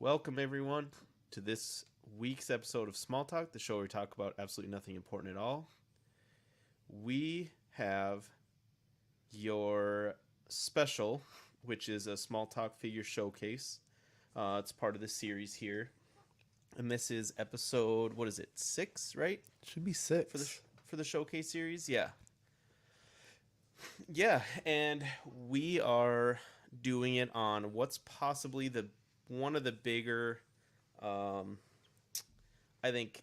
Welcome, everyone, to this week's episode of Small Talk, the show where we talk about absolutely nothing important at all. We have your special, which is a Small Talk figure showcase. It's part of the series here. And this is episode, what is it, 6, right? Should be 6. For the showcase series? Yeah. Yeah, and we are doing it on what's possibly one of the bigger, I think,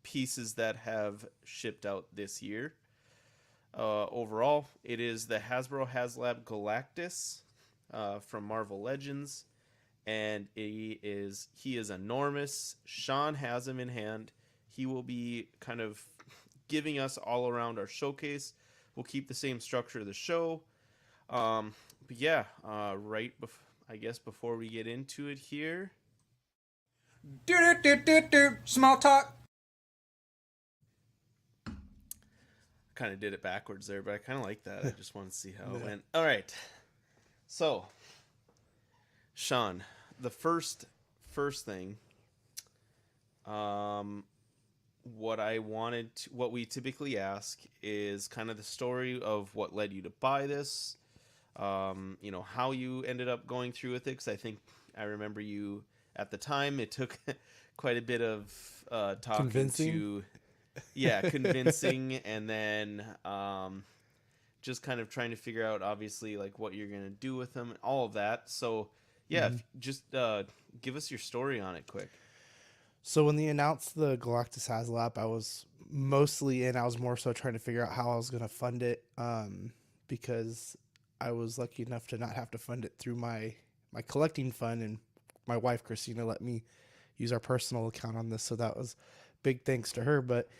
pieces that have shipped out this year. Overall, it is the Hasbro HasLab Galactus from Marvel Legends, and he is enormous. Sean has him in hand. He will be kind of giving us all around our showcase. We'll keep the same structure of the show. But yeah, I guess before we get into it here. Small talk. Kind of did it backwards there, but I kind of like that. I just want to see how it went. All right. So, Sean, the first thing, what we typically ask is kind of the story of what led you to buy this. How you ended up going through with it, because I remember you at the time. It took quite a bit of talking convincing, and then just kind of trying to figure out, obviously, like what you're gonna do with them and all of that. So yeah, just give us your story on it quick. So when they announced the Galactus HasLab, I was mostly in. I was more so trying to figure out how I was going to fund it, because I was lucky enough to not have to fund it through my collecting fund, and my wife Christina let me use our personal account on this, so that was big thanks to her. But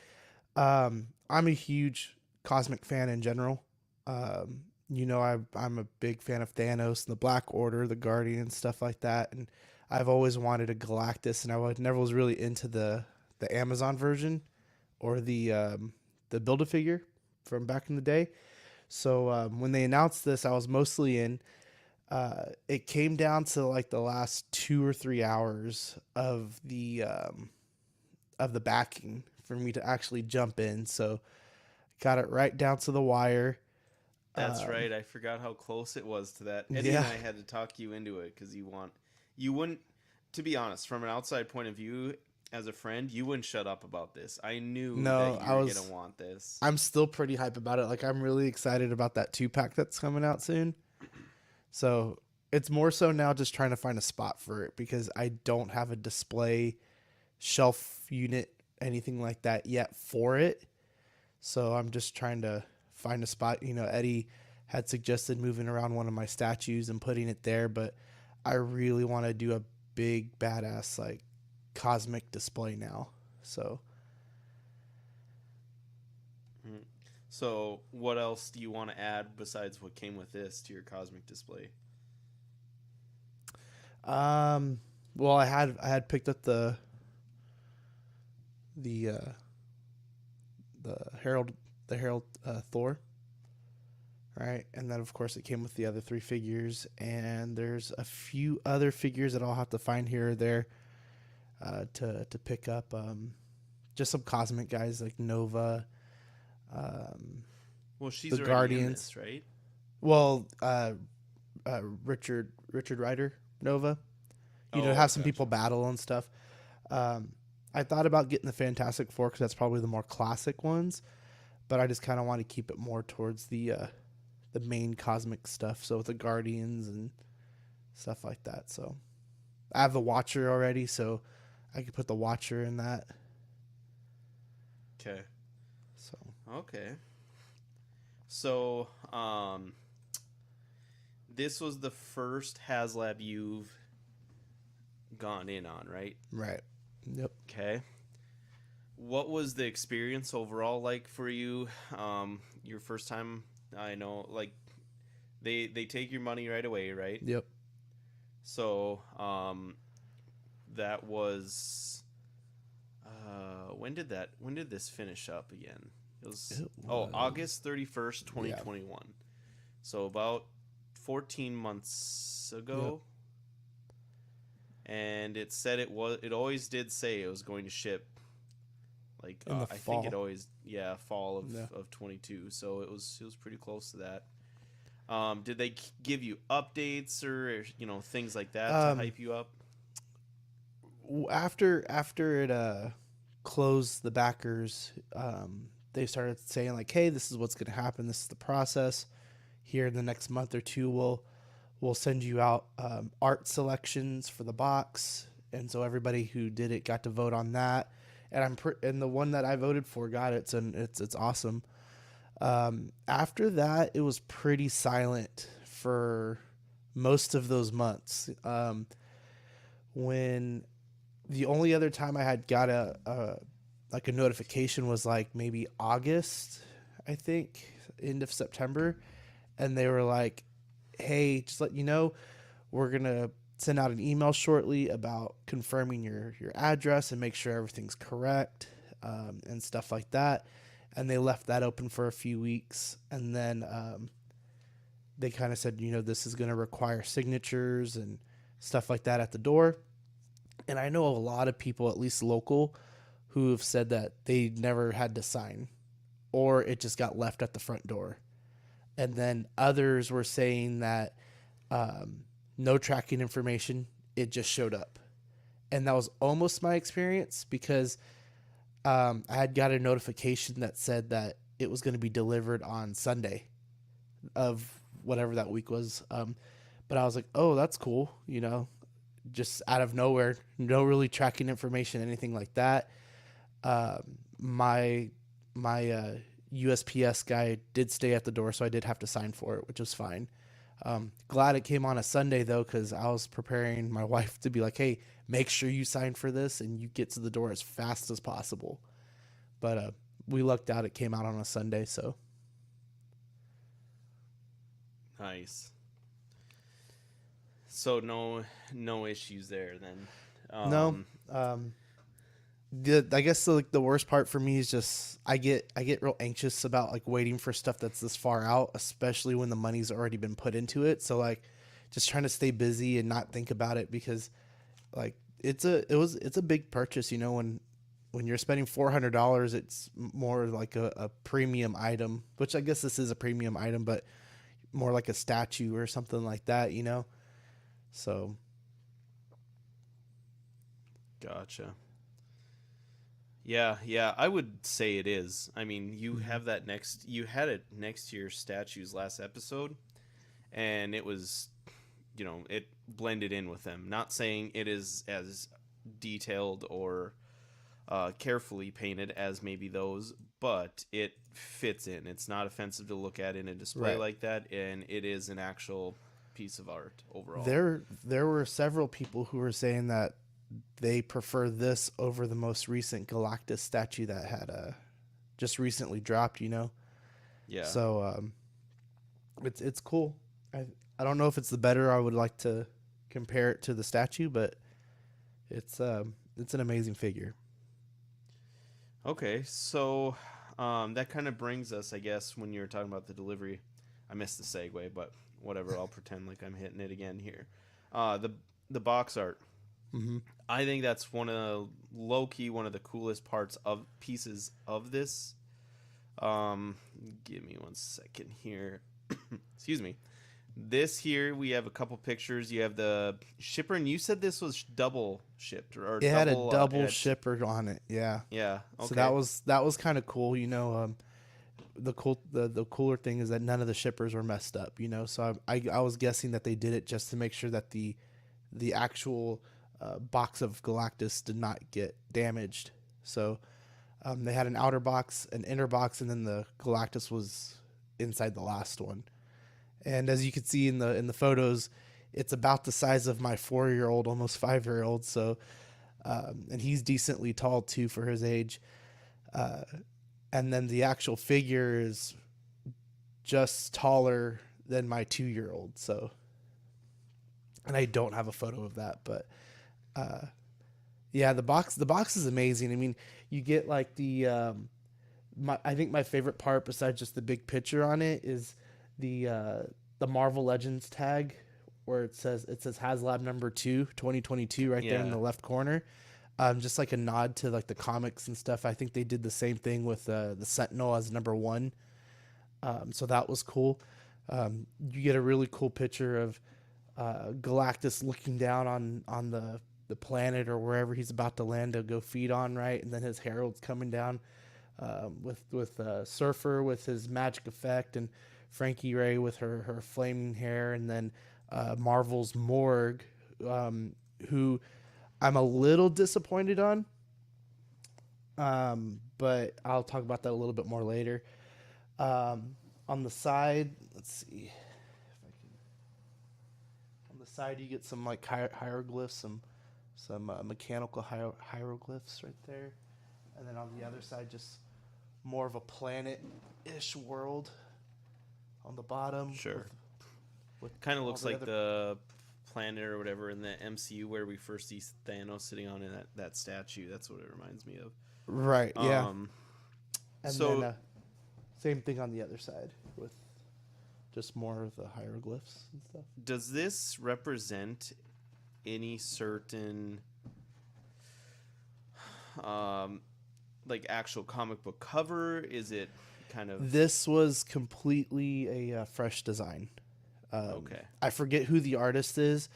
I'm a huge cosmic fan in general. I'm a big fan of Thanos and the Black Order, the Guardian, stuff like that, and I've always wanted a Galactus, and I never was really into the Amazon version or the Build-A-Figure from back in the day. So when they announced this, I was mostly in. It came down to like the last 2 or 3 hours of the backing for me to actually jump in. So got it right down to the wire. That's right. I forgot how close it was to that. Eddie and I had to talk you into it because you wouldn't, to be honest, from an outside point of view, as a friend, you wouldn't shut up about this. I knew that you were going to want this. I'm still pretty hype about it. Like, I'm really excited about that 2-pack that's coming out soon. So it's more so now just trying to find a spot for it, because I don't have a display shelf unit, anything like that yet for it. So I'm just trying to find a spot. Eddie had suggested moving around one of my statues and putting it there, but I really want to do a big badass like cosmic display now. So what else do you want to add besides what came with this to your cosmic display? Well, I had picked up the Herald Thor, right? And then of course it came with the other 3 figures, and there's a few other figures that I'll have to find here or there to pick up. Just some cosmic guys like Nova. Well, she's the already Guardians, in this, right? Well, Richard Rider Nova. Have some people battle and stuff. I thought about getting the Fantastic Four because that's probably the more classic ones, but I just kind of want to keep it more towards the main cosmic stuff. So with the Guardians and stuff like that. So I have the Watcher already, so I could put the Watcher in that. Okay. So this was the first HasLab you've gone in on, right? Right. Yep. Okay. What was the experience overall like for you? Your first time, I know, like, they take your money right away, right? Yep. So, that was, when did this finish up again? It was August 31st, 2021. Yeah. So about 14 months ago. and it said it always did say it was going to ship like In the I think it fall. always fall Yeah. of 22, so it was pretty close to that. Did they give you updates or things like that to Um, hype you up? after it closed the backers, they started saying like, "Hey, this is what's going to happen. This is the process. Here in the next month or two, we'll send you out art selections for the box." And so everybody who did it got to vote on that. And and the one that I voted for got it, and it's awesome. After that, it was pretty silent for most of those months. When the only other time I had got a like a notification was like maybe August, I think, end of September, and they were like, "Hey, just let you know, we're gonna send out an email shortly about confirming your address and make sure everything's correct, and stuff like that." And they left that open for a few weeks, and then they kind of said, this is going to require signatures and stuff like that at the door. And I know a lot of people, at least local, who have said that they never had to sign, or it just got left at the front door. And then others were saying that no tracking information, it just showed up. And that was almost my experience because I had got a notification that said that it was going to be delivered on Sunday of whatever that week was. But I was like, oh, that's cool. Just out of nowhere, no really tracking information, anything like that. My USPS guy did stay at the door, so I did have to sign for it, which was fine. Glad it came on a Sunday though, because I was preparing my wife to be like, "Hey, make sure you sign for this and you get to the door as fast as possible." But we lucked out; it came out on a Sunday, so Nice. So no issues there then. no. I guess the worst part for me is just I get real anxious about like waiting for stuff that's this far out, especially when the money's already been put into it. So like just trying to stay busy and not think about it because like it's a big purchase, when you're spending $400, it's more like a premium item, which I guess this is a premium item, but more like a statue or something like that. So Gotcha. Yeah, I would say it is. I mean, you mhm. have you had it next to your statues last episode, and it was, it blended in with them. Not saying it is as detailed or carefully painted as maybe those, but it fits in. It's not offensive to look at in a display Right. like that, and it is an actual piece of art overall. There were several people who were saying that they prefer this over the most recent Galactus statue that had just recently dropped. Yeah. So it's cool. I don't know if it's the better. I would like to compare it to the statue, but it's an amazing figure. Okay, so that kind of brings us, I guess, when you were talking about the delivery. I missed the segue, but whatever. I'll pretend like I'm hitting it again here. The box art. Hmm. I think that's low key one of the coolest parts of pieces of this. Um, Give me 1 second here. Excuse me. This here we have a couple pictures. You have the shipper, and you said this was double shipped or It had a double. double shipper on it. Yeah. Yeah. So Okay. that was kind of cool. The cooler thing is that none of the shippers were messed up. So I was guessing that they did it just to make sure that the actual box of Galactus did not get damaged. So they had an outer box, an inner box, and then the Galactus was inside the last one. And as you can see in the photos, it's about the size of my 4-year-old, almost 5-year-old. So, and he's decently tall too for his age. Uh, and then the actual figure is just taller than my 2-year-old. So, and I don't have a photo of that, but yeah, the box is amazing. I mean, you get like I think my favorite part besides just the big picture on it is the Marvel Legends tag where it says HasLab number 2, 2022, right there in Yeah. the left corner. Just like a nod to like the comics and stuff. I think they did the same thing with the Sentinel as number 1. So that was cool. You get a really cool picture of Galactus looking down on the planet or wherever he's about to land to go feed on, right? And then his herald's coming down with Surfer with his magic effect, and Frankie Ray with her flaming hair, and then Marvel's Morg, who I'm a little disappointed on, but I'll talk about that a little bit more later. On the side, let's see if I can. On the side, you get some like hieroglyphs, some mechanical hieroglyphs right there, and then on the other side, just more of a planet-ish world on the bottom. Sure. With Kind of all looks the like other- the planet or whatever in the MCU where we first see Thanos sitting on that statue. That's what it reminds me of. Right, yeah. And so then same thing on the other side with just more of the hieroglyphs and stuff. does this represent any certain like actual comic book cover? Is it kind of This was completely a fresh design. okay? I forget who the artist is,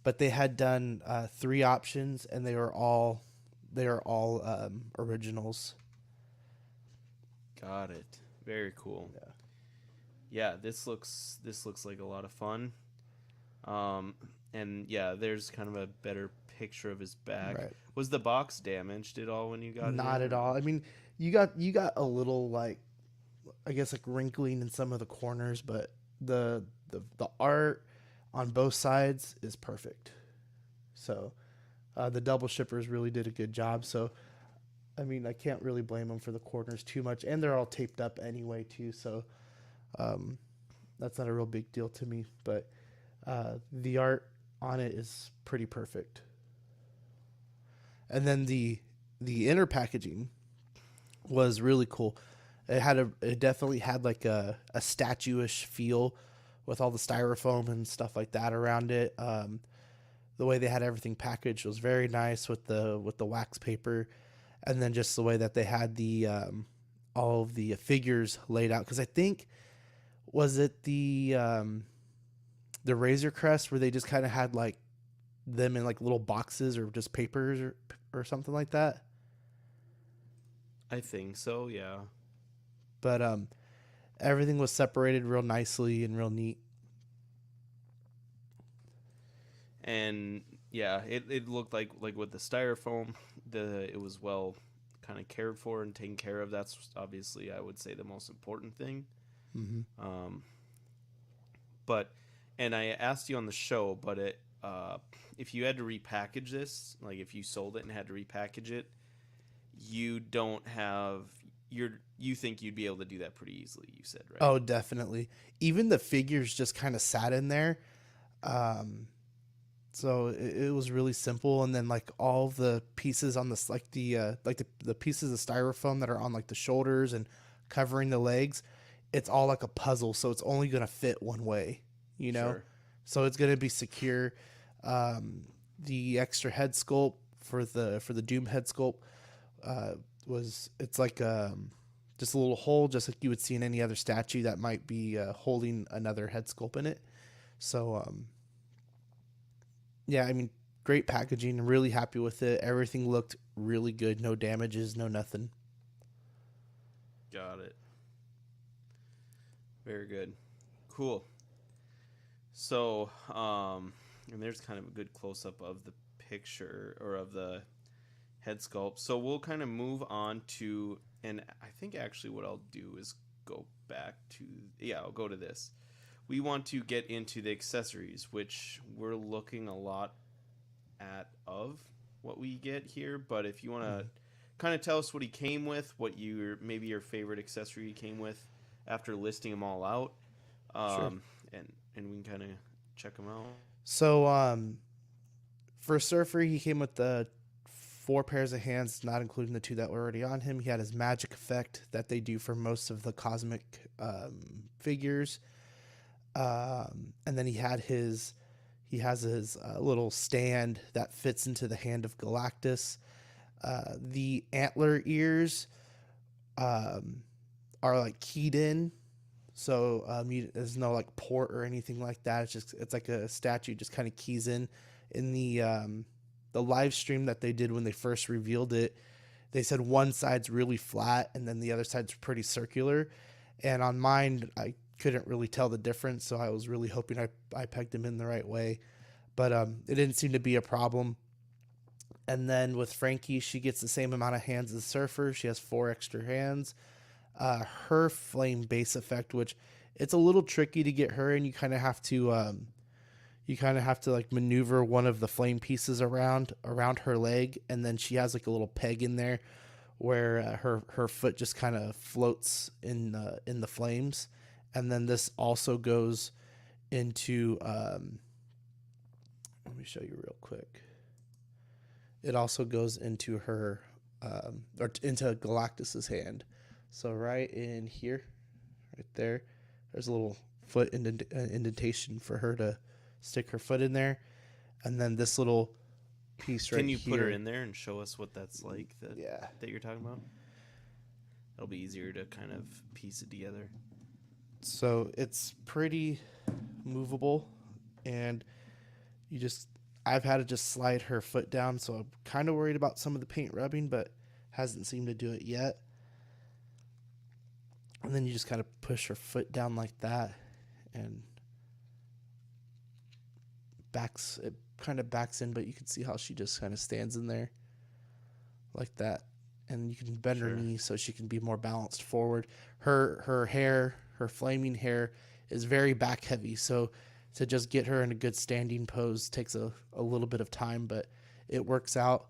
but they had done 3 options, and they are all originals. Got it. Very cool. Yeah. Yeah, this looks like a lot of fun. And yeah, there's kind of a better picture of his back. Right. Was the box damaged at all when you got it? Not in? at all. I mean, you got a little like, I guess like wrinkling in some of the corners, but the art on both sides is perfect. So the double shippers really did a good job. So I mean, I can't really blame them for the corners too much, and they're all taped up anyway too. So that's not a real big deal to me. But the art on it is pretty perfect. And then the inner packaging was really cool. It definitely had like a statue-ish feel with all the styrofoam and stuff like that around it. The way they had everything packaged was very nice with the wax paper, and then just the way that they had the all of the figures laid out. Because I think, was it the Razor Crest where they just kind of had like them in like little boxes or just papers or something like that? I think so, yeah. But everything was separated real nicely and real neat. And yeah, it looked like with the styrofoam, it was well kind of cared for and taken care of. That's obviously, I would say, the most important thing. Mm-hmm. But, and I asked you on the show, but if you had to repackage this, like if you sold it and had to repackage it, you think you'd be able to do that pretty easily, you said, right? Oh, definitely. Even the figures just kind of sat in there. So it was really simple. And then like all the pieces on this, like the pieces of styrofoam that are on like the shoulders and covering the legs, it's all like a puzzle. So it's only going to fit one way, you know? Sure. So it's going to be secure. The extra head sculpt for the Doom head sculpt, it's like just a little hole, just like you would see in any other statue that might be holding another head sculpt in it. So yeah, I mean, great packaging. Really happy with it. Everything looked really good. No damages, no nothing. Got it. Very good. Cool. So, and there's kind of a good close-up of the picture or of the head sculpt. So we'll kind of move on to, and I think actually what I'll do is go back to, I'll go to this. We want to get into the accessories, which we're looking a lot at of what we get here. But if you want to kind of tell us what he came with, what maybe your favorite accessory he came with after listing them all out, Sure. and we can kind of check them out. So for Surfer, he came with the 4 pairs of hands, not including the 2 that were already on him. He had his magic effect that they do for most of the cosmic figures. And then he had He has his little stand that fits into the hand of Galactus. The antler ears are like keyed in, so there's no like port or anything like that. It's like a statue just kind of keys in the live stream that they did when they first revealed it. They said one side's really flat and then the other side's pretty circular, and on mine I couldn't really tell the difference, so I was really hoping I pegged him in the right way, but it didn't seem to be a problem. And then with Frankie, she gets the same amount of hands as Surfer. She has 4 extra hands. Her flame base effect, which it's a little tricky to get her, and you kind of have to like maneuver one of the flame pieces around her leg, and then she has like a little peg in there where her foot just kind of floats in the flames. And then this also goes into let me show you real quick. It also goes into her or into Galactus's hand. So right in here, right there, there's a little foot indentation for her to stick her foot in there. And then this little piece right here. Can you put her in there and show us what that's like that you're talking about? It'll be easier to kind of piece it together. So it's pretty movable, and I've had to just slide her foot down, so I'm kind of worried about some of the paint rubbing, but hasn't seemed to do it yet. And then you just kind of push her foot down like that, and it kind of backs in, but you can see how she just kind of stands in there like that. And you can bend her knee so she can be more balanced forward. Her hair, her flaming hair, is very back heavy, so to just get her in a good standing pose takes a little bit of time, but it works out.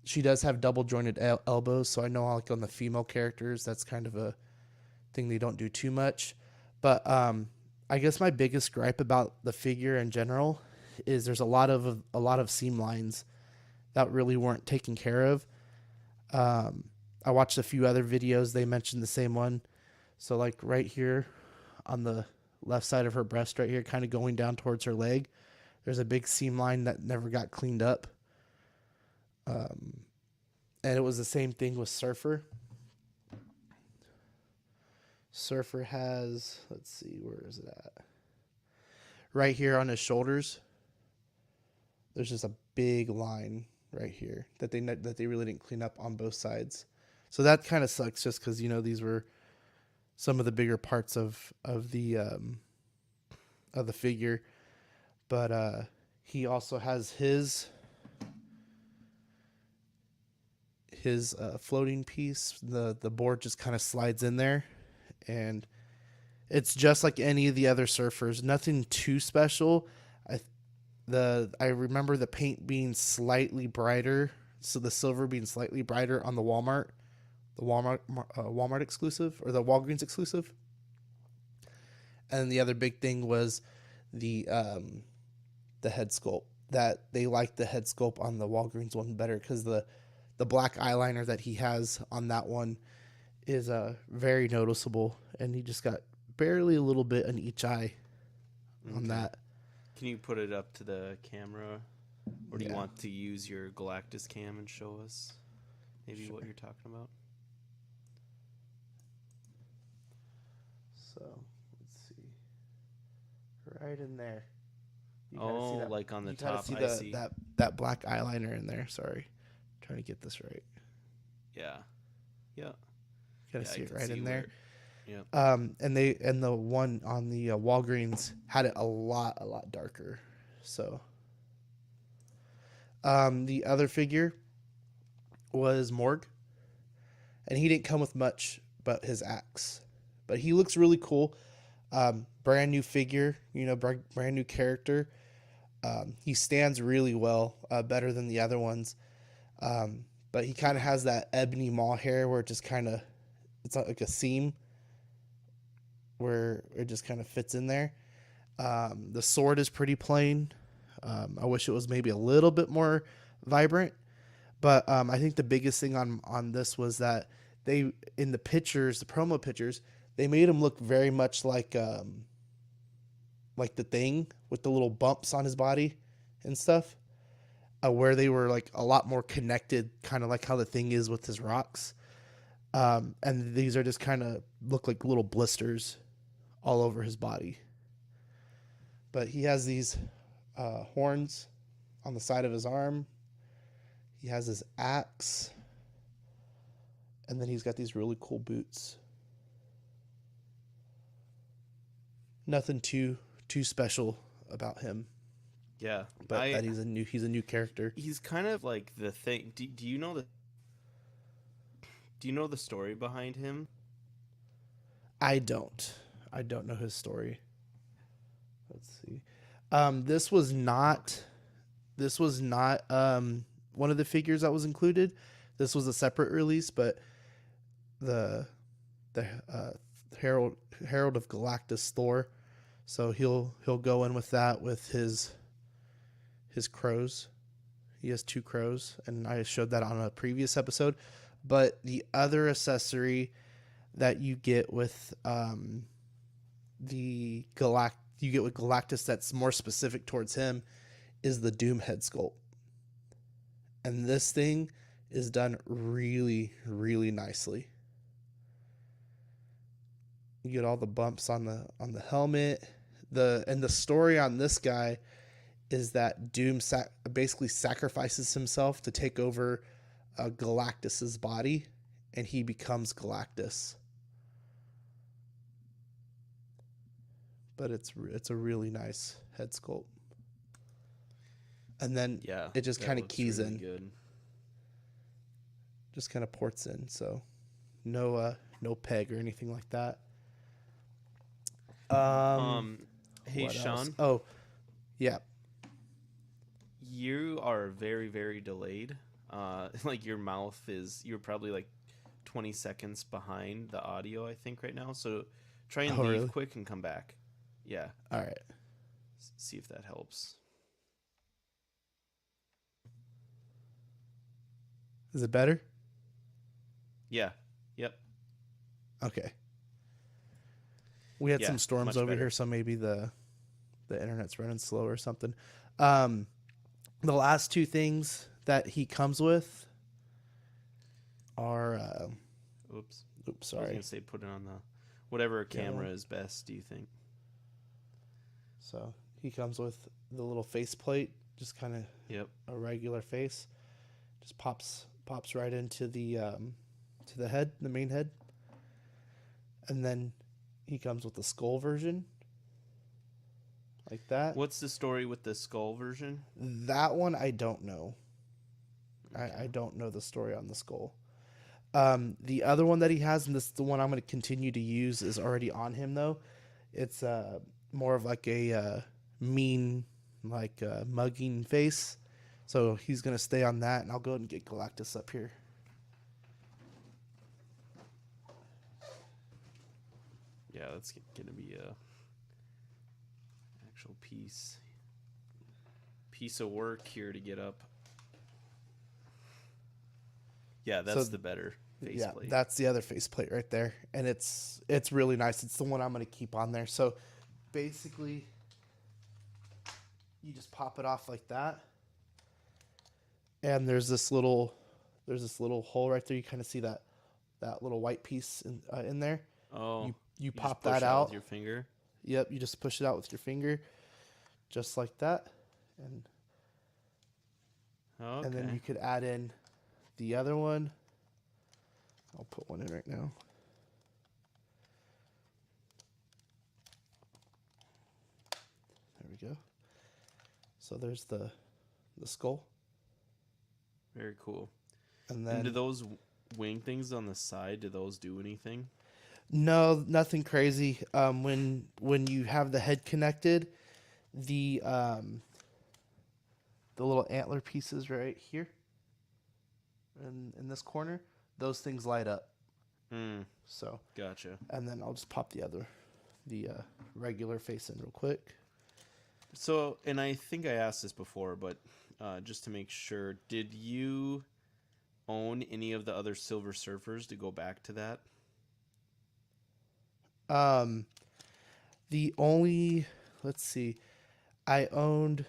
She does have double jointed elbows, so I know like on the female characters that's kind of a thing they don't do too much. But I guess my biggest gripe about the figure in general is there's a lot of seam lines that really weren't taken care of. I watched a few other videos, they mentioned the same one. So like right here on the left side of her breast right here, kind of going down towards her leg, there's a big seam line that never got cleaned up. And it was the same thing with Surfer. Surfer has, let's see, where is it at? Right here on his shoulders, there's just a big line right here that they really didn't clean up on both sides. So that kind of sucks, just because these were some of the bigger parts of the figure. But he also has his floating piece. The board just kind of slides in there, and it's just like any of the other Surfers. Nothing too special. I remember the paint being slightly brighter, so the silver being slightly brighter on the Walmart exclusive, or the Walgreens exclusive. And the other big thing was the head sculpt. That they liked the head sculpt on the Walgreens one better, because the black eyeliner that he has on that one is very noticeable, and he just got barely a little bit on each eye on that. Can you put it up to the camera, or do you want to use your Galactus cam and show us maybe what you're talking about? So let's see, right in there. Oh, like on the top. I see that black eyeliner in there. Sorry, trying to get this right. Yeah. Gotta see it right in there. Yeah. And the one on the Walgreens had it a lot darker. So, the other figure was Morg, and he didn't come with much but his axe, but he looks really cool. Brand new figure, brand new character. He stands really well, better than the other ones. But he kind of has that ebony maw hair where it just kind of, it's like a seam where it just kind of fits in there. The sword is pretty plain. I wish it was maybe a little bit more vibrant, but I think the biggest thing on this was that they, in the pictures, the promo pictures, they made him look very much like like the Thing with the little bumps on his body and stuff, where they were like a lot more connected, kind of like how the Thing is with his rocks. And these are just kind of look like little blisters all over his body. But he has these horns on the side of his arm. He has his axe. And then he's got these really cool boots. Nothing too special about him, Yeah, but that he's a new character. He's kind of like the Thing. Do you know the story behind him? I don't know his story. Let's see. This was not one of the figures that was included. This was a separate release, but the Herald of Galactus Thor. So he'll go in with that with his crows. He has 2 crows, and I showed that on a previous episode. But the other accessory that you get with Galactus that's more specific towards him is the Doom head sculpt. And this thing is done really, really nicely. You get all the bumps on the helmet. The story on this guy is that Doom basically sacrifices himself to take over Galactus's body, and he becomes Galactus. But it's a really nice head sculpt. And then it just kind of keys really in. Good. Just kind of ports in, so no peg or anything like that. Hey Sean. Else? Oh, yeah. You are very, very delayed. Like you're probably like 20 seconds behind the audio, I think, right now. So try and leave really? Quick and come back. Yeah. All right. See if that helps. Is it better? Yeah. Yep. Okay. We had some storms over here, so maybe the internet's running slow or something. The last 2 things that he comes with are oops, sorry. I was gonna say put it on the whatever camera is best. Do you think? So he comes with the little face plate, just kind of a regular face, just pops right into the head, the main head, and then he comes with the skull version, like that. What's the story with the skull version? That one I don't know. Okay. I don't know the story on the skull. The other one that he has, and this is the one I'm going to continue to use, is already on him though. It's more of like a mean, like mugging face. So he's going to stay on that, and I'll go ahead and get Galactus up here. Yeah, that's going to be a actual piece of work here to get up. Yeah, that's the better faceplate. Yeah, that's the other faceplate right there, and it's really nice. It's the one I'm going to keep on there. So basically, you just pop it off like that, and there's this little hole right there. You kind of see that little white piece in there. Oh. You pop that out with your finger? Yep, you just push it out with your finger, just like that. And then you could add in the other one. I'll put one in right now. There we go. So there's the skull. Very cool. And then do those wing things on the side, do those do anything? No, nothing crazy. When you have the head connected, the little antler pieces right here in this corner, those things light up. So gotcha. And then I'll just pop the regular face in real quick. So, and I think I asked this before, but just to make sure, did you own any of the other Silver Surfers to go back to that? The only, let's see. I owned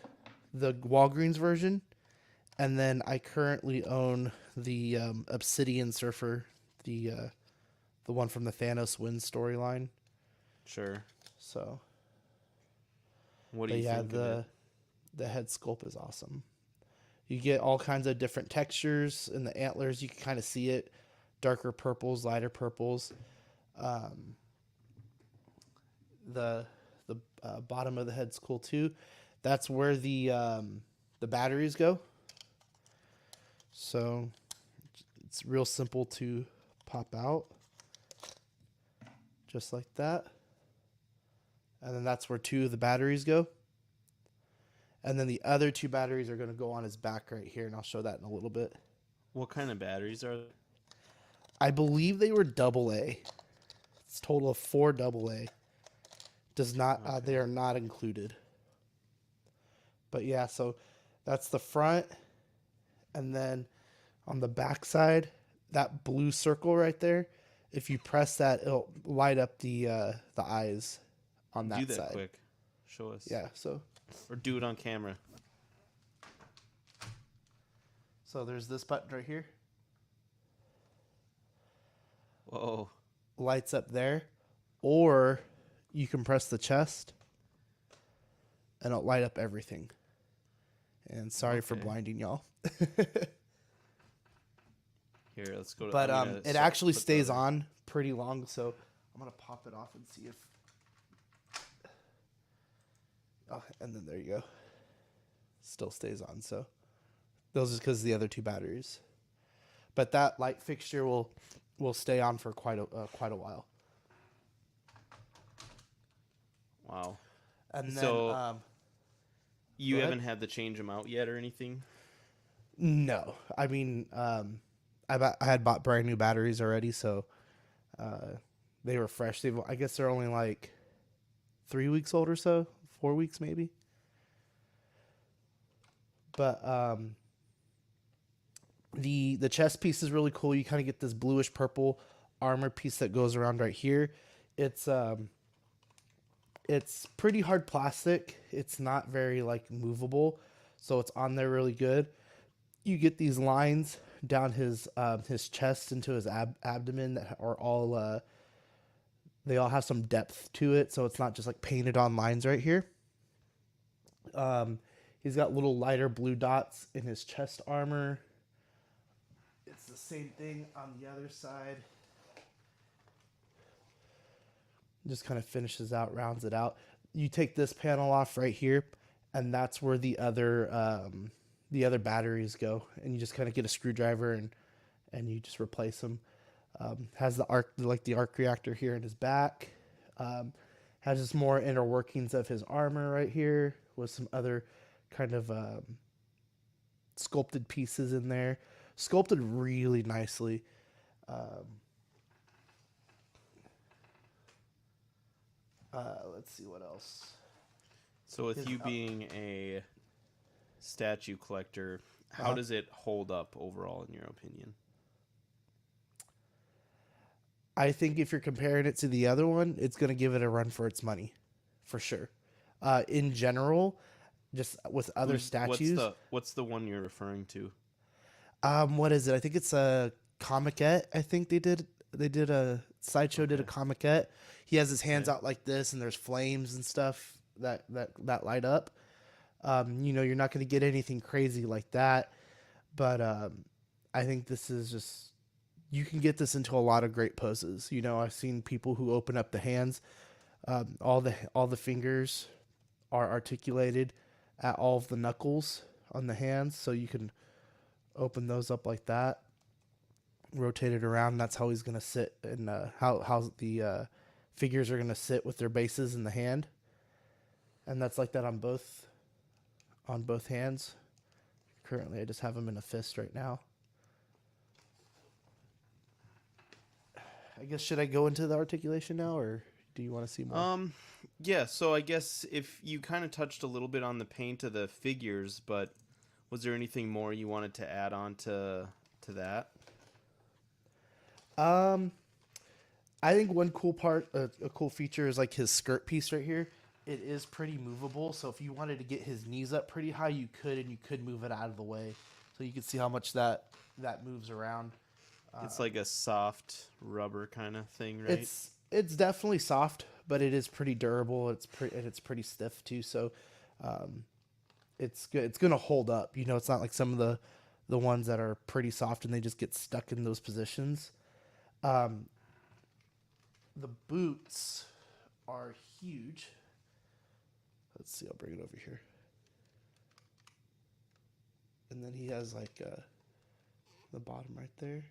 the Walgreens version, and then I currently own the Obsidian Surfer, the one from the Thanos Win storyline. Sure. So, What do but you yeah, think of it? the head sculpt is awesome. You get all kinds of different textures in the antlers. You can kind of see it, darker purples, lighter purples. The bottom of the head's cool too. That's where the batteries go. So it's real simple to pop out, just like that. And then that's where 2 of the batteries go. And then the other 2 batteries are going to go on his back right here, and I'll show that in a little bit. What kind of batteries are they? I believe they were AA. It's a total of 4 AA. Does not they are not included. But yeah, so that's the front, and then on the back side, that blue circle right there, if you press that, it'll light up the eyes on that Do that side. quick. Show us. Yeah, so Do it on camera. there's this button right here. Whoa. Lights up there, or you can press the chest and it'll light up everything. And sorry for blinding y'all. Here, let's go to. But it actually stays on pretty long, so I'm gonna pop it off and see if. Oh, and then there you go. Still stays on, so those is because the other 2 batteries. But that light fixture will stay on for quite a while. Wow. And then So you go haven't ahead. had to change them out yet or anything? No, I mean, I had bought brand new batteries already, so they were fresh. I guess they're only like 3 weeks old or so, 4 weeks maybe. But the chest piece is really cool. You kind of get this bluish purple armor piece that goes around right here. It's pretty hard plastic. It's not very like movable, so it's on there really good. You get these lines down his chest into his abdomen that are all they all have some depth to it, so it's not just like painted on lines right here. He's got little lighter blue dots in his chest armor. It's the same thing on the other side. Just kind of finishes out, rounds it out. You take this panel off right here, and that's where the other batteries go. And you just kind of get a screwdriver and you just replace them. Has the arc reactor here in his back. Has just more inner workings of his armor right here with some other kind of sculpted pieces in there. Sculpted really nicely. Let's see what else. So with you being a statue collector, how does it hold up overall in your opinion? I think if you're comparing it to the other one, it's going to give it a run for its money, for sure. In general, just with other statues. What's the one you're referring to? What is it? I think it's a Comicette. I think they did a Sideshow did a Comicette. He has his hands out like this, and there's flames and stuff that light up. You're not going to get anything crazy like that, but I think this is just, you can get this into a lot of great poses. I've seen people who open up the hands. All the fingers are articulated at all of the knuckles on the hands, so you can open those up like that, rotate it around. That's how he's going to sit, and how the figures are going to sit with their bases in the hand, and that's like that on both hands. Currently, I just have them in a fist right now. I guess, should I go into the articulation now, or do you want to see more? Yeah, so I guess if you kind of touched a little bit on the paint of the figures, but was there anything more you wanted to add on to that? I think one cool part, a cool feature is like his skirt piece right here. it is pretty movable. So if you wanted to get his knees up pretty high, you could, and you could move it out of the way. So you can see how much that moves around. It's like a soft rubber kind of thing, right? It's definitely soft, but it is pretty durable. It's pretty stiff too. So it's good. It's gonna hold up. You know, it's not like some of the ones that are pretty soft and they just get stuck in those positions. The boots are huge. Let's see. I'll bring it over here. And then he has like the bottom right there.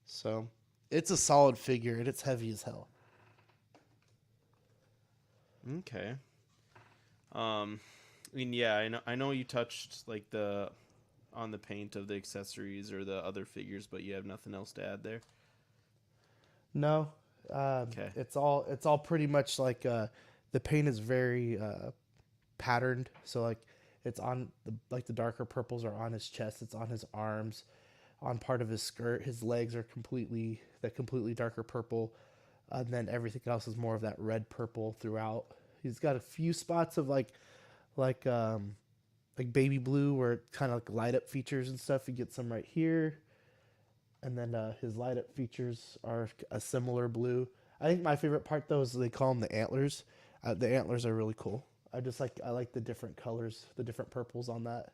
So it's a solid figure and it's heavy as hell. Okay. I mean, yeah, I know you touched like on the paint of the accessories or the other figures, but you have nothing else to add there. No. Okay. It's all pretty much like the paint is very patterned. So like it's on the darker purples are on his chest. It's on his arms, on part of his skirt. His legs are completely darker purple, and then everything else is more of that red purple throughout. He's got a few spots of like baby blue where it kind of like light up features and stuff. You get some right here, and then his light up features are a similar blue. I think my favorite part though is they call them the antlers. The antlers are really cool. I like the different colors, the different purples on that.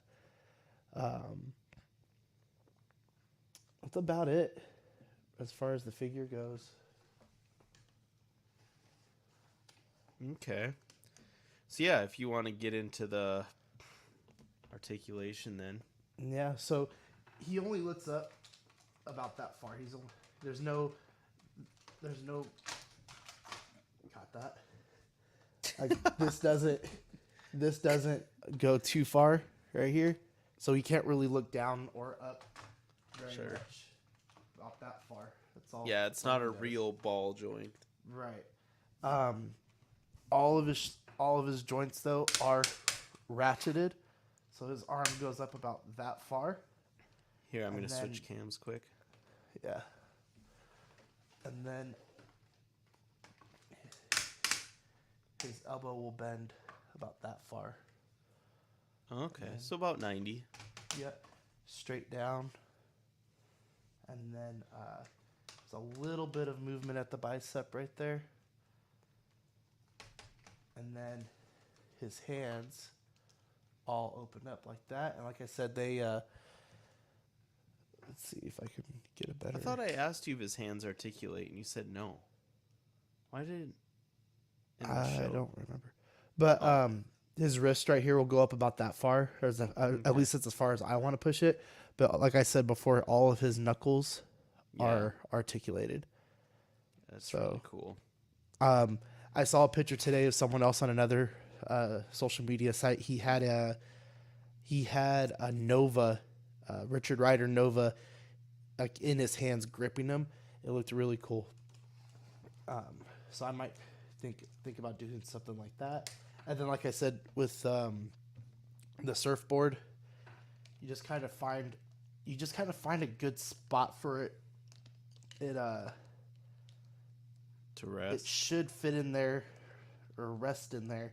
That's about it as far as the figure goes. Okay. So yeah, if you want to get into the articulation, then Yeah, so he only looks up about that far. There's no got that. Like this doesn't go too far right here, so he can't really look down or up very much. About that far. That's all. yeah, it's not a real ball joint. Right. All of his joints though are ratcheted, so his arm goes up about that far. Here, I'm going to switch cams quick. Yeah. And then his elbow will bend about that far. Okay, so about 90. Yep. Straight down. And then there's a little bit of movement at the bicep right there. And then his hands all open up like that. And like I said, they let's see if I can get a better. I thought I asked you if his hands articulate, and you said no. Why did it? I don't remember. But his wrist right here will go up about that far. At least it's as far as I want to push it. But like I said before, all of his knuckles are articulated. That's really cool. I saw a picture today of someone else on another social media site. He had a Nova, Richard Rider Nova, like in his hands gripping him. It looked really cool. So I might think about doing something like that. And then, like I said, with the surfboard, you just kind of find a good spot for it. To rest. It should fit in there or rest in there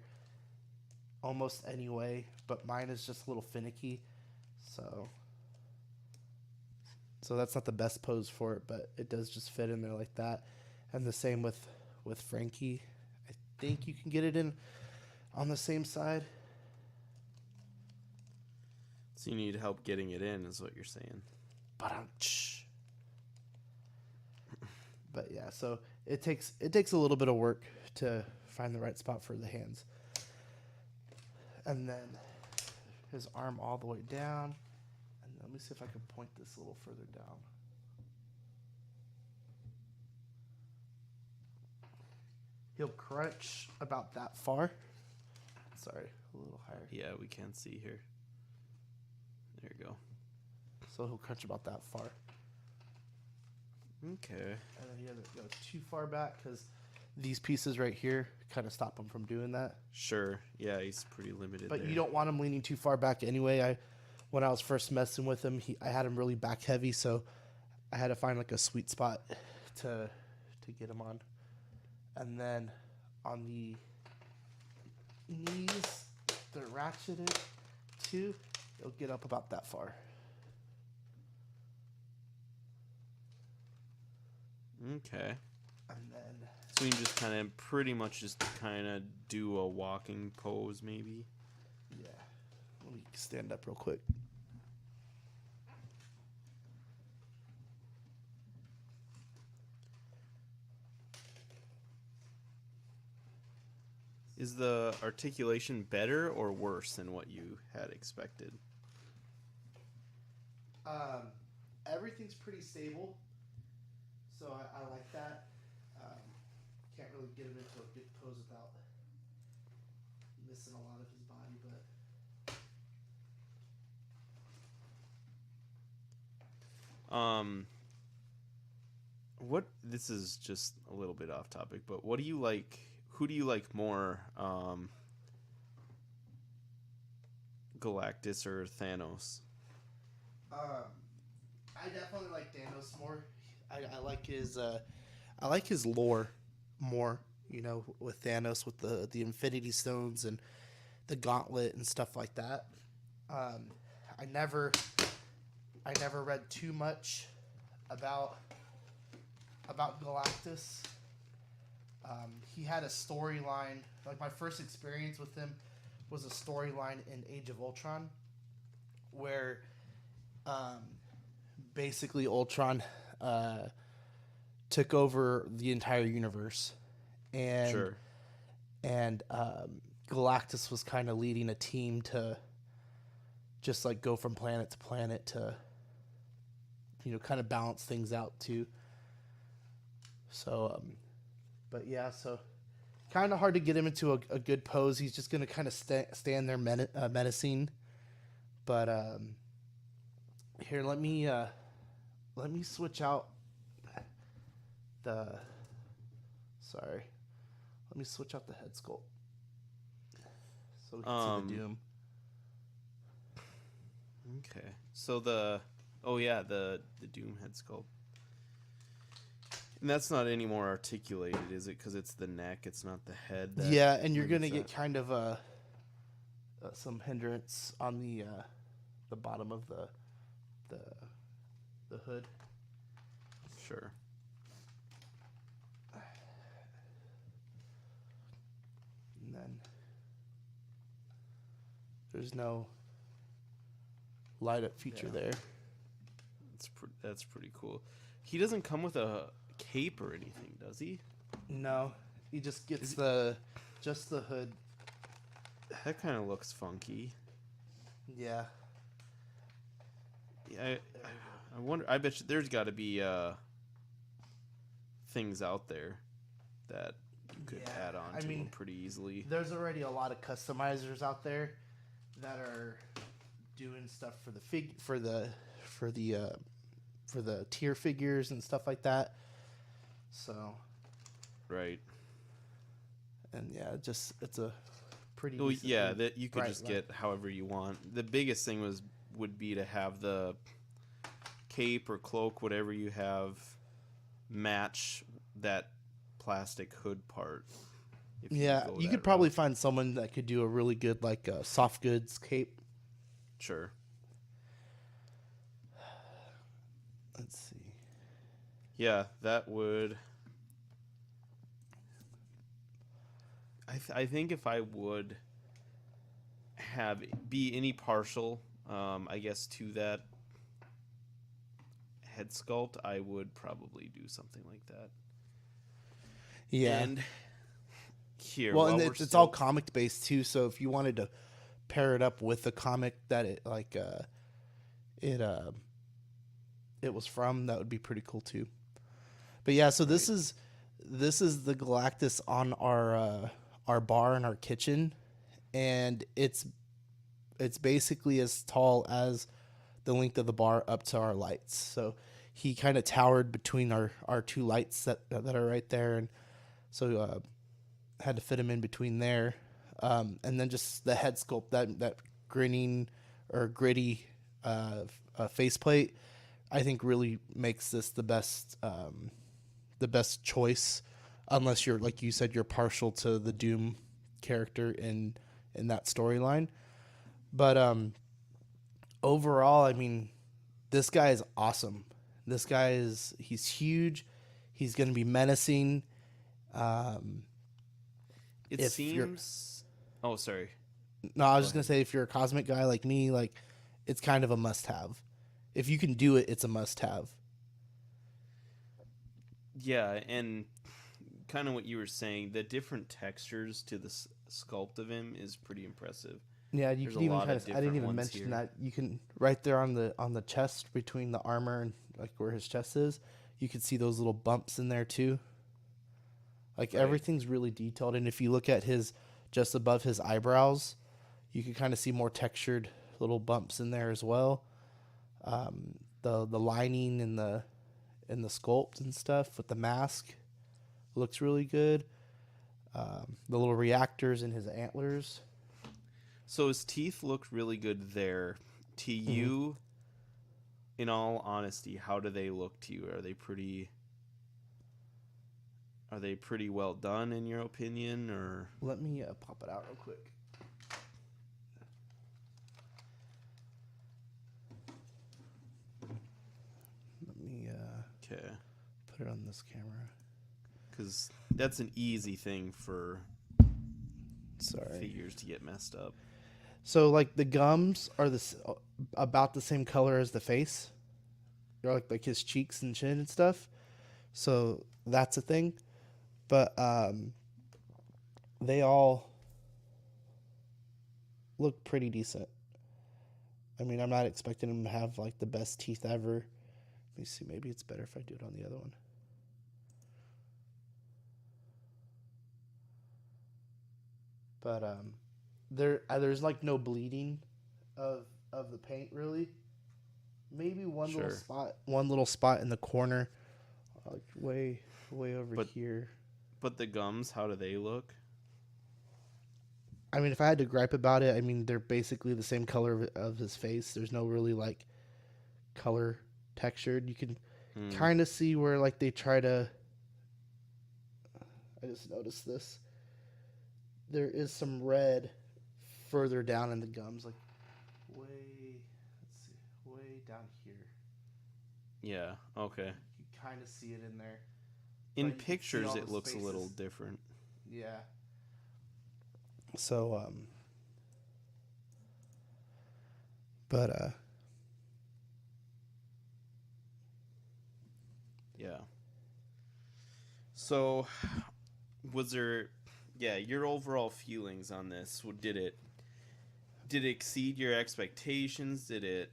almost any way, but mine is just a little finicky. So that's not the best pose for it, but it does just fit in there like that. And the same with Frankie. I think you can get it in on the same side. So you need help getting it in, is what you're saying. But yeah, so it takes a little bit of work to find the right spot for the hands. And then his arm all the way down. And let me see if I can point this a little further down. He'll crunch about that far. Sorry, a little higher. Yeah, we can't see here. There you go. So he'll crunch about that far. Okay. And then he doesn't go too far back because these pieces right here kind of stop him from doing that. Sure. Yeah, he's pretty limited. But there. you don't want him leaning too far back anyway. When I was first messing with him, I had him really back heavy, so I had to find like a sweet spot to get him on. And then on ratchet it to, it'll get up about that far. Okay. And then So you can just kind of pretty much just kind of do a walking pose, maybe. yeah, let me stand up real quick. Is the articulation better or worse than what you had expected? Everything's pretty stable, so I like that. Can't really get him into a good pose without missing a lot of his body, but What this is just a little bit off topic, but what do you like? Who do you like more, Galactus or Thanos? I definitely like Thanos more. I like his lore more. You know, with Thanos, with the Infinity Stones and the Gauntlet and stuff like that. I never read too much about Galactus. He had a storyline. Like, my first experience with him was a storyline in Age of Ultron, where basically Ultron took over the entire universe, and Sure. and Galactus was kind of leading a team to just like go from planet to planet to, you know, kind of balance things out too. So, but yeah, so kind of hard to get him into a good pose. He's just gonna kind of stand there menacing. But here, let me switch out the. Sorry, let me switch out the head sculpt so we can see the Doom. Okay. So the Doom head sculpt. And that's not any more articulated, is it? Because it's the neck, it's not the head. Yeah, and you're gonna get kind of some hindrance on the bottom of the hood. Sure. And then there's no light up feature there. That's pretty cool. He doesn't come with a cape or anything, does he? No, he just gets just the hood. That kind of looks funky. Yeah. Yeah, I wonder. I bet you there's got to be things out there that you could add on to them pretty easily. There's already a lot of customizers out there that are doing stuff for the tier figures and stuff like that. So. Right. And yeah, it's a pretty. Well, yeah, that you could just get however you want. The biggest thing would be to have the cape or cloak, whatever you have, match that plastic hood part. You could probably find someone that could do a really good soft goods cape. Sure. Let's see. Yeah, that would. I think if I would be any partial, I guess, to that head sculpt, I would probably do something like that. Yeah. And here, well, and it's all comic based too. So if you wanted to pair it up with the comic that it was from, that would be pretty cool too. But yeah, so this is the Galactus on our bar in our kitchen, and it's basically as tall as the length of the bar up to our lights. So he kind of towered between our two lights that are right there, and so had to fit him in between there. And then just the head sculpt, that grinning or gritty faceplate, I think really makes this the best choice, unless you're, like you said, you're partial to the Doom character in in that storyline. But overall, I mean, this guy is awesome. He's huge. He's going to be menacing. It if you're seems. Oh, sorry. No, I was Go just gonna ahead. say if you're a cosmic guy like me, like it's kind of a must-have. If you can do it, it's a must-have. Yeah, and kind of what you were saying, the different textures to the sculpt of him is pretty impressive. Yeah, you There's can a even lot kind of of. I didn't different even ones mention here. that you can right there on the chest between the armor and like where his chest is. You can see those little bumps in there too. Like Right. everything's really detailed, and if you look at his just above his eyebrows, you can kind of see more textured little bumps in there as well. The lining and the sculpt and stuff with the mask looks really good. The little reactors in his antlers. So his teeth look really good there. To you, in all honesty, how do they look to you? Are they pretty? Are they pretty well done in your opinion, or? Let me pop it out real quick. Let me Okay. put it on this camera. Because that's an easy thing for Sorry. figures to get messed up. So like the gums are about the same color as the face. They're like his cheeks and chin and stuff. So that's a thing. But they all look pretty decent. I mean, I'm not expecting him to have like the best teeth ever. Let me see. Maybe it's better if I do it on the other one. But there's like no bleeding of the paint really. Maybe Sure. one little spot in the corner, like way over But- here. But the gums, how do they look? I mean, if I had to gripe about it, I mean they're basically the same color of his face. There's no really like color textured. You can kind of see where like they try to. I just noticed this. There is some red further down in the gums, like way down here. Yeah. Okay. You kind of see it in there. In But you can see pictures, all it the looks a little spaces. different. Yeah. So but Yeah. So, was there? Yeah, your overall feelings on this? Did it exceed your expectations? Did it?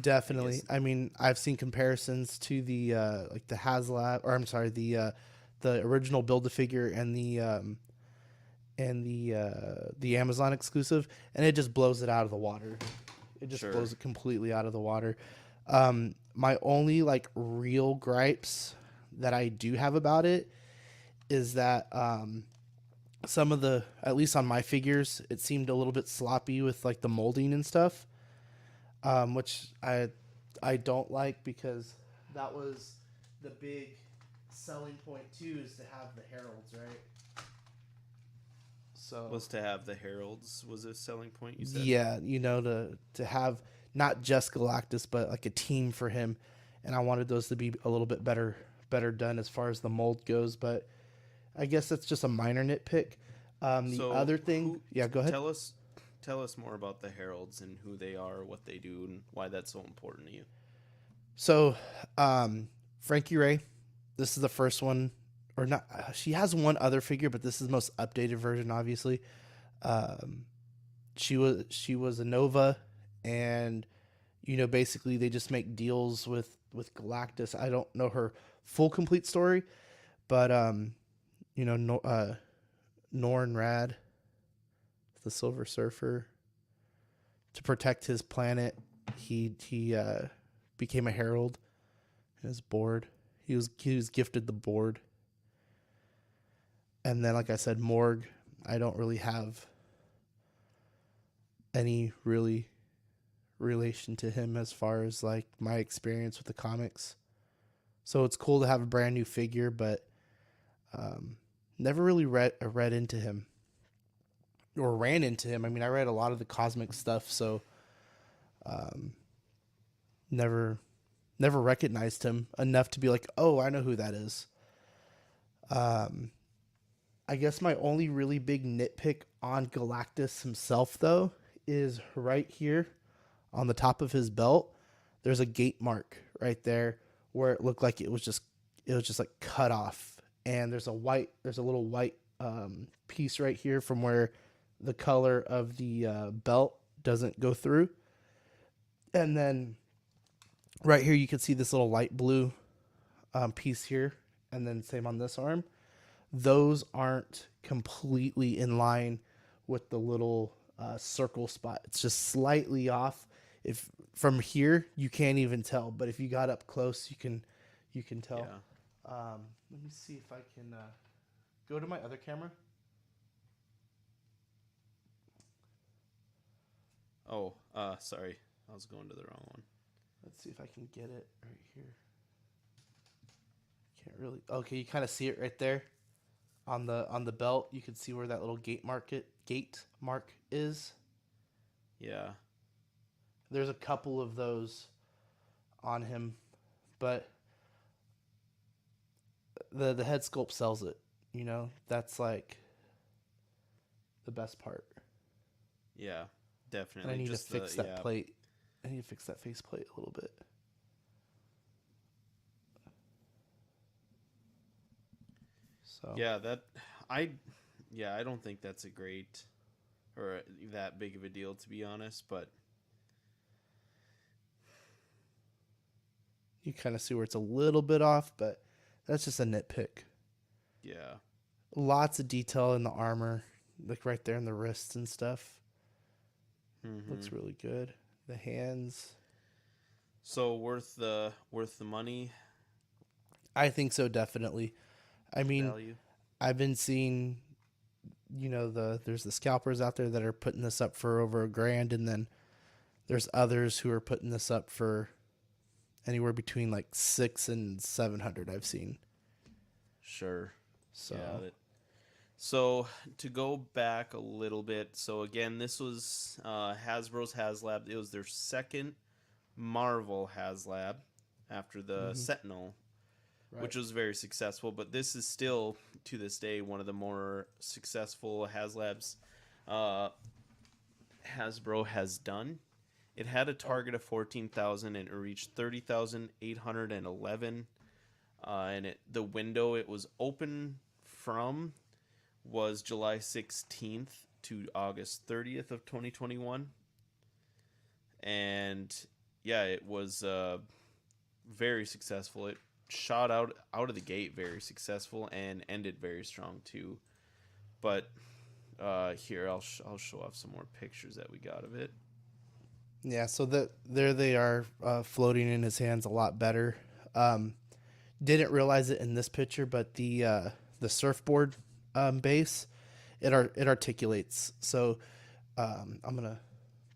definitely. guess- I mean, I've seen comparisons to the like the HasLab, or I'm sorry, the original Build-A-Figure and the Amazon exclusive, and it just blows it out of the water. It just Sure. blows it completely out of the water. My only like real gripes that I do have about it is that some of the, at least on my figures, it seemed a little bit sloppy with like the molding and stuff, which I don't like, because that was the big selling point too, is to have the heralds, right? So Was to have the heralds was a selling point? You said. yeah, to have not just Galactus but like a team for him, and I wanted those to be a little bit better done as far as the mold goes, but I guess that's just a minor nitpick. The So, other thing, yeah, go ahead. Tell us more about the heralds and who they are, what they do, and why that's so important to you. So, Frankie Ray, this is the first one, or not? She has one other figure, but this is the most updated version, obviously. She was a Nova, and basically they just make deals with Galactus. I don't know her full complete story, but Norn Rad, the Silver Surfer, to protect his planet, he became a herald. His board, he was gifted the board, and then like I said, Morg, I don't really have any really relation to him as far as like my experience with the comics. So it's cool to have a brand new figure, but never really read into him. or ran into him. I mean, I read a lot of the cosmic stuff, so never recognized him enough to be like, oh, I know who that is. I guess my only really big nitpick on Galactus himself, though, is right here on the top of his belt. There's a gate mark right there where it looked like it was just like cut off, and there's a little white piece right here from where the color of the belt doesn't go through, and then right here you can see this little light blue piece here, and then same on this arm. Those aren't completely in line with the little circle spot. It's just slightly off. If from here you can't even tell, but if you got up close, you can tell. Yeah. Let me see if I can go to my other camera. Oh, sorry, I was going to the wrong one. Let's see if I can get it right here. Can't really. Okay, you kind of see it right there on the belt. You can see where that little gate mark is. Yeah. There's a couple of those on him, but the head sculpt sells it. You know, that's like the best part. Yeah, definitely. And I need Just to fix that plate. I need to fix that face plate a little bit. So Yeah, I don't think that's a great or that big of a deal, to be honest, but you kind of see where it's a little bit off, but that's just a nitpick. yeah. Lots of detail in the armor, like right there in the wrists and stuff. Mm-hmm. Looks really good. The hands. So worth the money. I think so, definitely. I mean, Value. I've been seeing, there's the scalpers out there that are putting this up for over $1,000, and then there's others who are putting this up for anywhere between like $600 and $700. I've seen. Sure. So. Yeah, so to go back a little bit, so again, this was Hasbro's HasLab. It was their second Marvel HasLab after the Sentinel, Right. which was very successful. But this is still, to this day, one of the more successful HasLabs Hasbro has done. It had a target of 14,000 and it reached 30,811. And the window it was open from was July 16th to August 30th of 2021. And yeah, it was very successful. It shot out of the gate very successful and ended very strong too. But here I'll show off some more pictures that we got of it. Yeah, so there they are, floating in his hands a lot better. Didn't realize it in this picture, but the surfboard base, it articulates. So I'm gonna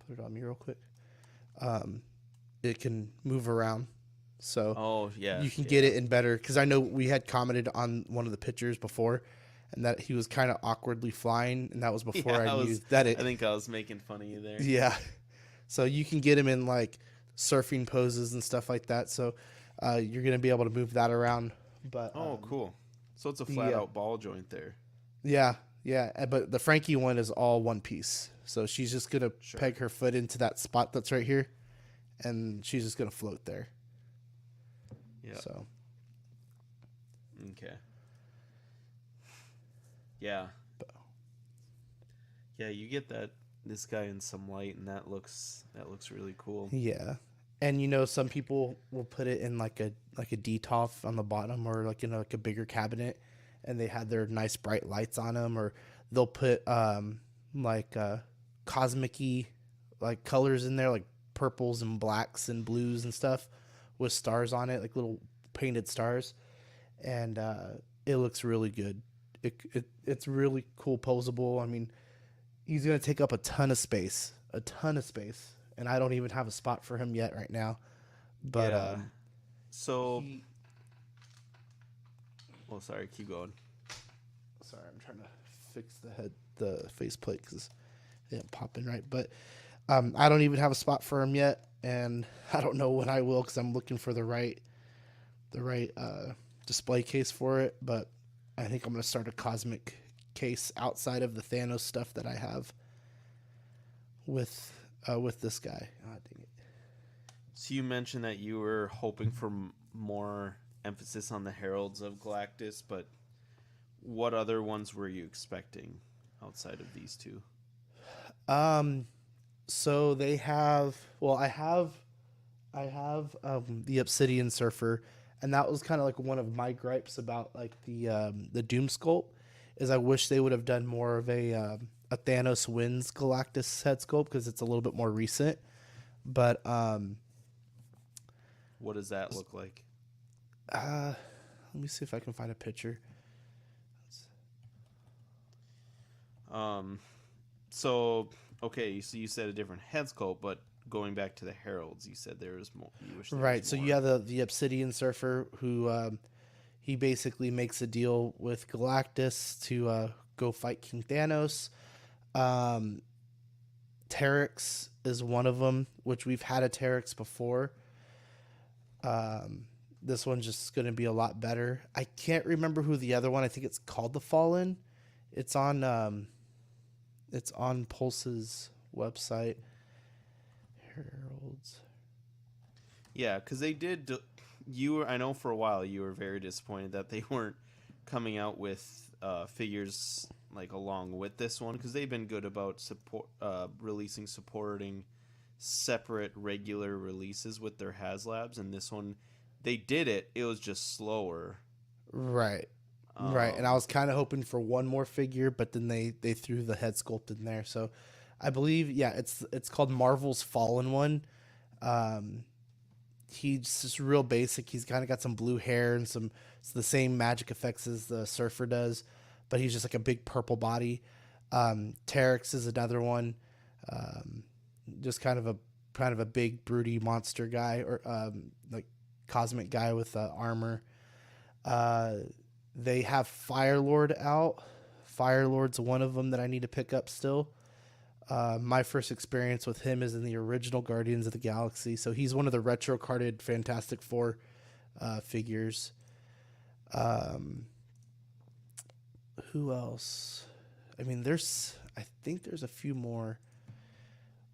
put it on me real quick. It can move around, so you can get it in better. Because I know we had commented on one of the pictures before, and that he was kind of awkwardly flying, and that was before I knew that it. I think I was making fun of you there. Yeah, so you can get him in like surfing poses and stuff like that. So you're gonna be able to move that around. But cool. So it's a flat out ball joint there. Yeah. But the Frankie one is all one piece. So she's just gonna peg her foot into that spot that's right here, and she's just gonna float there. Yeah. So. Okay. Yeah. Yeah, you get this guy in some light, and that looks really cool. Yeah. And some people will put it in like a DTOF on the bottom, or like in like a bigger cabinet, and they had their nice bright lights on them, or they'll put like cosmic-y like colors in there, like purples and blacks and blues and stuff with stars on it, like little painted stars, and it looks really good. It's really cool, posable. I mean, he's gonna take up a ton of space, and I don't even have a spot for him yet right now. But sorry, keep going. Sorry, I'm trying to fix the head the faceplate because it didn't pop in right. But I don't even have a spot for him yet, and I don't know when I will because I'm looking for the right display case for it. But I think I'm gonna start a cosmic case outside of the Thanos stuff that I have with this guy. Oh, dang it. So you mentioned that you were hoping for more emphasis on the Heralds of Galactus, but what other ones were you expecting outside of these two? So they have. Well, I have the Obsidian Surfer, and that was kind of like one of my gripes about like the Doom sculpt. Is I wish they would have done more of a Thanos wins Galactus head sculpt because it's a little bit more recent. But What does that look like? let me see if I can find a picture. So okay, so you said a different head sculpt, but going back to the Heralds, you said there was more. You wish there Right. was So more. you have the Obsidian Surfer who he basically makes a deal with Galactus to go fight King Thanos. Terex is one of them, which we've had a Terex before. This one's just going to be a lot better. I can't remember who the other one. I think it's called the Fallen. It's on Pulse's website. Heralds. Yeah, because they did. You were. I know for a while you were very disappointed that they weren't coming out with figures like along with this one because they've been good about releasing supporting separate regular releases with their HasLabs, and this one they did it. It was just slower. Right. Right. And I was kind of hoping for one more figure, but then they threw the head sculpt in there. So I believe, yeah, it's called Marvel's Fallen one. He's just real basic. He's kind of got some blue hair and it's the same magic effects as the Surfer does, but he's just like a big purple body. Terex is another one. Just kind of a big broody monster guy or like cosmic guy with armor. They have Firelord out. Firelord's one of them that I need to pick up still. My first experience with him is in the original Guardians of the Galaxy, so he's one of the retro carded Fantastic Four figures. Who else? I mean, I think there's a few more,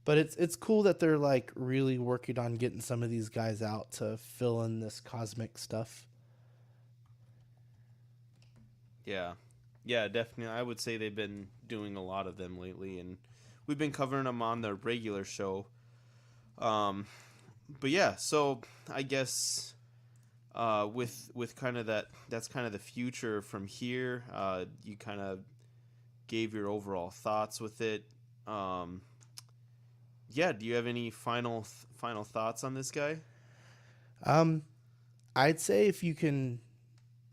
but it's cool that they're like really working on getting some of these guys out to fill in this cosmic stuff. Yeah, definitely. I would say they've been doing a lot of them lately, and we've been covering them on the regular show. But yeah, so I guess with kind of that's kind of the future from here. You kind of gave your overall thoughts with it. Yeah, do you have any final thoughts on this guy? I'd say if you can.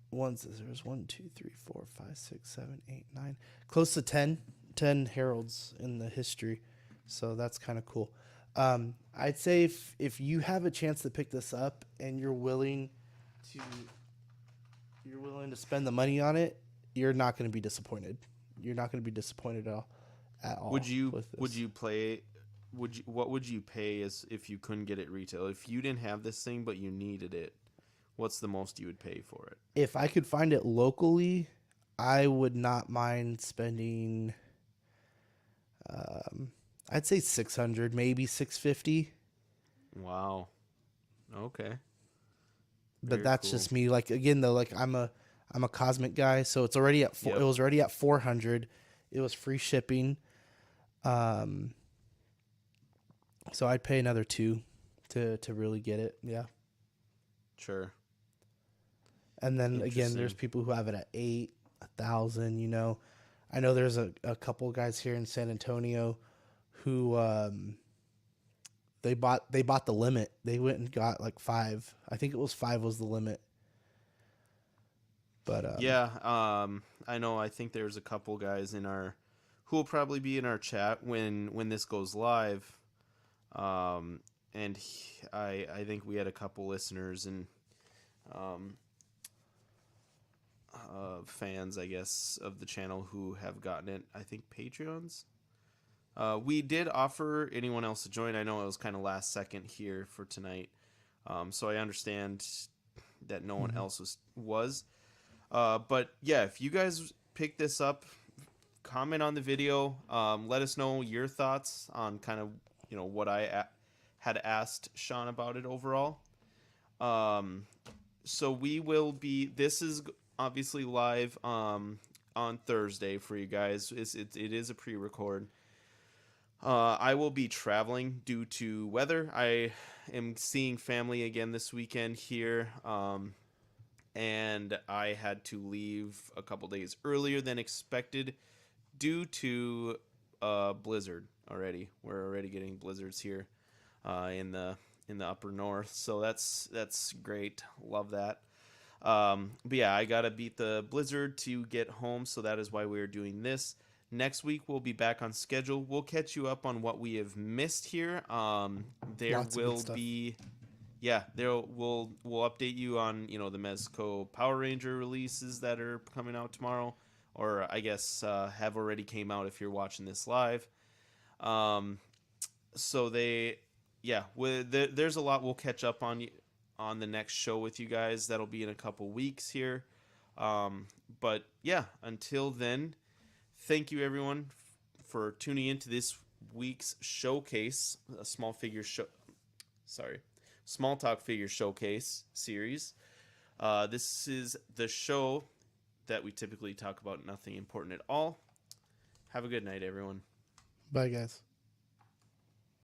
There's 1, 2, 3, 4, 5, 6, 7, 8, 9, close to 10 heralds in the history, so that's kind of cool. I'd say if you have a chance to pick this up and you're willing to spend the money on it, you're not going to be disappointed. You're not going to be disappointed at all. What would you pay as if you couldn't get it retail? If you didn't have this thing but you needed it, what's the most you would pay for it? If I could find it locally, I would not mind spending, I'd say 600, maybe 650. Wow. Okay. But Very that's cool. just me. Like again though, like I'm a cosmic guy, so it's already at Yep. It was already at 400. It was free shipping. So I'd pay another 2 to really get it. Yeah. Sure. And then again, Interesting. there's people who have it at 8, 1,000. You know, I know there's a couple guys here in San Antonio who they bought the limit. They went and got like 5. I think it was 5 was the limit. But Yeah, I know. I think there's a couple guys who will probably be in our chat when this goes live. And I think we had a couple listeners, and fans, I guess, of the channel who have gotten it. I think Patreons. We did offer anyone else to join. I know it was kind of last second here for tonight, so I understand that no one else was. But yeah, if you guys pick this up, comment on the video. Let us know your thoughts on kind of what I had asked Sean about it overall. So we will be. This is obviously live on Thursday for you guys. It is a pre-record. I will be traveling due to weather. I am seeing family again this weekend here, and I had to leave a couple days earlier than expected due to blizzard already. We're already getting blizzards here in the upper north, so that's great. Love that. But yeah, I gotta beat the blizzard to get home, so that is why we're doing this. Next week we'll be back on schedule. We'll catch you up on what we have missed here. There Lots of good will stuff. be, yeah, we'll update you on the Mezco Power Ranger releases that are coming out tomorrow, or I guess have already came out if you're watching this live. So there's a lot we'll catch up on the next show with you guys. That'll be in a couple weeks here. But yeah, until then. Thank you, everyone, for tuning into this week's showcase, a small talk figure showcase series. This is the show that we typically talk about nothing important at all. Have a good night, everyone. Bye, guys.